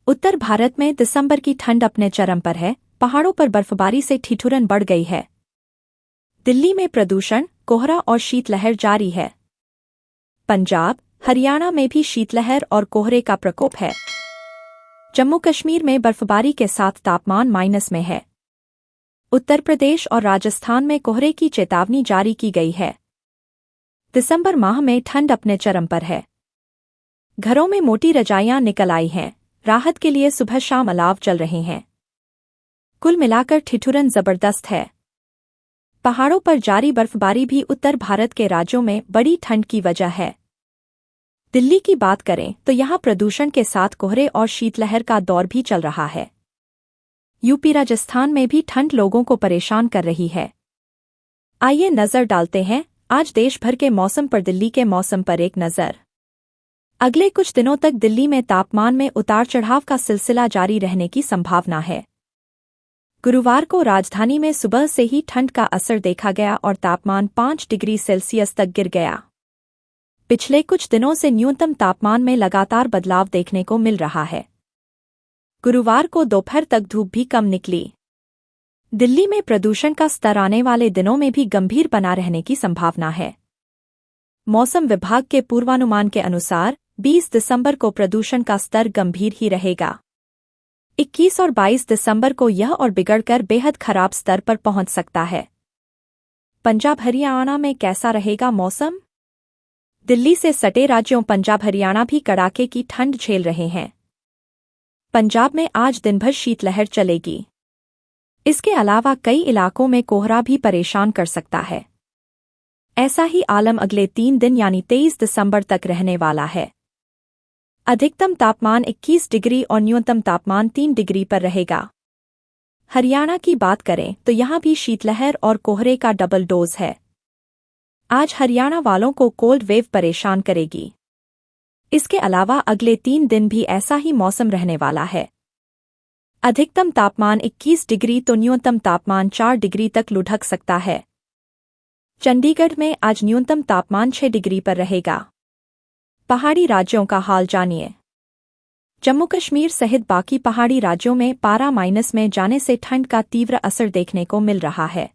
उत्तर भारत में दिसंबर की ठंड अपने चरम पर है। पहाड़ों पर बर्फबारी से ठिठुरन बढ़ गई है। दिल्ली में प्रदूषण, कोहरा और शीतलहर जारी है। पंजाब, हरियाणा में भी शीतलहर और कोहरे का प्रकोप है। जम्मू कश्मीर में बर्फबारी के साथ तापमान माइनस में है। उत्तर प्रदेश और राजस्थान में कोहरे की चेतावनी जारी की गई है। दिसंबर माह में ठंड अपने चरम पर है। घरों में मोटी रजाइयां निकल आई हैं। राहत के लिए सुबह शाम अलाव जल रहे हैं। कुल मिलाकर ठिठुरन जबरदस्त है। पहाड़ों पर जारी बर्फबारी भी उत्तर भारत के राज्यों में बड़ी ठंड की वजह है। दिल्ली की बात करें तो यहां प्रदूषण के साथ कोहरे और शीतलहर का दौर भी चल रहा है। यूपी राजस्थान में भी ठंड लोगों को परेशान कर रही है। आइए नजर डालते हैं आज देश भर के मौसम पर। दिल्ली के मौसम पर एक नजर। अगले कुछ दिनों तक दिल्ली में तापमान में उतार चढ़ाव का सिलसिला जारी रहने की संभावना है। गुरुवार को राजधानी में सुबह से ही ठंड का असर देखा गया और तापमान 5 डिग्री सेल्सियस तक गिर गया। पिछले कुछ दिनों से न्यूनतम तापमान में लगातार बदलाव देखने को मिल रहा है। गुरुवार को दोपहर तक धूप भी कम निकली। दिल्ली में प्रदूषण का स्तर आने वाले दिनों में भी गंभीर बना रहने की संभावना है। मौसम विभाग के पूर्वानुमान के अनुसार 20 दिसंबर को प्रदूषण का स्तर गंभीर ही रहेगा। 21 और 22 दिसंबर को यह और बिगड़कर बेहद खराब स्तर पर पहुंच सकता है। पंजाब हरियाणा में कैसा रहेगा मौसम? दिल्ली से सटे राज्यों पंजाब हरियाणा भी कड़ाके की ठंड झेल रहे हैं। पंजाब में आज दिन भर शीतलहर चलेगी। इसके अलावा कई इलाकों में कोहरा भी परेशान कर सकता है। ऐसा ही आलम अगले 3 दिन यानी 23 दिसंबर तक रहने वाला है। अधिकतम तापमान 21 डिग्री और न्यूनतम तापमान 3 डिग्री पर रहेगा। हरियाणा की बात करें तो यहां भी शीतलहर और कोहरे का डबल डोज है। आज हरियाणा वालों को कोल्ड वेव परेशान करेगी। इसके अलावा अगले 3 दिन भी ऐसा ही मौसम रहने वाला है। अधिकतम तापमान 21 डिग्री तो न्यूनतम तापमान 4 डिग्री तक लुढ़क सकता है। चंडीगढ़ में आज न्यूनतम तापमान 6 डिग्री पर रहेगा। पहाड़ी राज्यों का हाल जानिए। जम्मू कश्मीर सहित बाकी पहाड़ी राज्यों में पारा माइनस में जाने से ठंड का तीव्र असर देखने को मिल रहा है।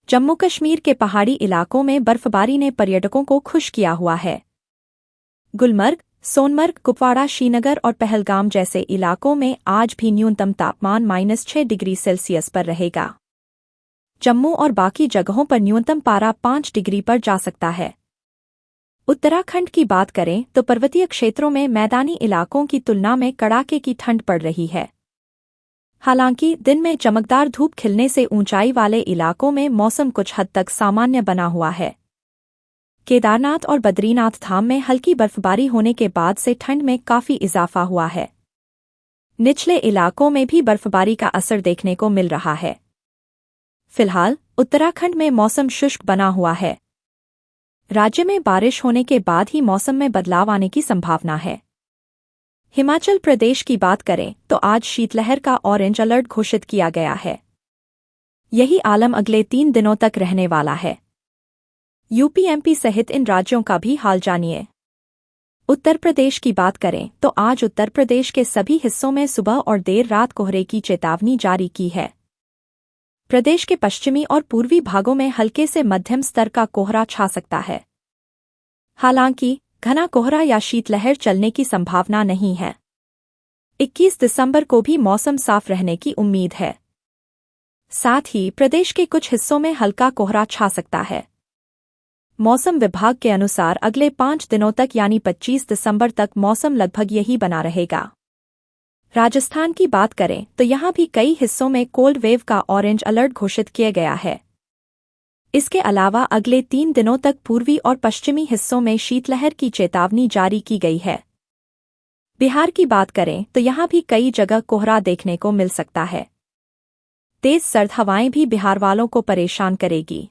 जम्मू कश्मीर के पहाड़ी इलाकों में बर्फबारी ने पर्यटकों को खुश किया हुआ है। गुलमर्ग, सोनमर्ग, कुपवाड़ा, श्रीनगर और पहलगाम जैसे इलाकों में आज भी न्यूनतम तापमान -6 डिग्री सेल्सियस पर रहेगा। जम्मू और बाकी जगहों पर न्यूनतम पारा 5 डिग्री पर जा सकता है। उत्तराखंड की बात करें तो पर्वतीय क्षेत्रों में मैदानी इलाकों की तुलना में कड़ाके की ठंड पड़ रही है। हालांकि दिन में चमकदार धूप खिलने से ऊंचाई वाले इलाकों में मौसम कुछ हद तक सामान्य बना हुआ है। केदारनाथ और बद्रीनाथ धाम में हल्की बर्फबारी होने के बाद से ठंड में काफी इजाफा हुआ है। निचले इलाकों में भी बर्फबारी का असर देखने को मिल रहा है। फिलहाल उत्तराखंड में मौसम शुष्क बना हुआ है। राज्य में बारिश होने के बाद ही मौसम में बदलाव आने की संभावना है। हिमाचल प्रदेश की बात करें तो आज शीतलहर का ऑरेंज अलर्ट घोषित किया गया है। यही आलम अगले 3 दिनों तक रहने वाला है। यूपी एमपी सहित इन राज्यों का भी हाल जानिए। उत्तर प्रदेश की बात करें तो आज उत्तर प्रदेश के सभी हिस्सों में सुबह और देर रात कोहरे की चेतावनी जारी की है। प्रदेश के पश्चिमी और पूर्वी भागों में हल्के से मध्यम स्तर का कोहरा छा सकता है। हालांकि घना कोहरा या शीतलहर चलने की संभावना नहीं है। 21 दिसंबर को भी मौसम साफ रहने की उम्मीद है। साथ ही प्रदेश के कुछ हिस्सों में हल्का कोहरा छा सकता है। मौसम विभाग के अनुसार अगले 5 दिनों तक यानी 25 दिसंबर तक मौसम लगभग यही बना रहेगा। राजस्थान की बात करें तो यहां भी कई हिस्सों में कोल्ड वेव का ऑरेंज अलर्ट घोषित किया गया है। इसके अलावा अगले 3 दिनों तक पूर्वी और पश्चिमी हिस्सों में शीतलहर की चेतावनी जारी की गई है। बिहार की बात करें तो यहां भी कई जगह कोहरा देखने को मिल सकता है। तेज सर्द हवाएं भी बिहार वालों को परेशान करेगी।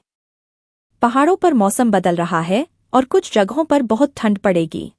पहाड़ों पर मौसम बदल रहा है और कुछ जगहों पर बहुत ठंड पड़ेगी।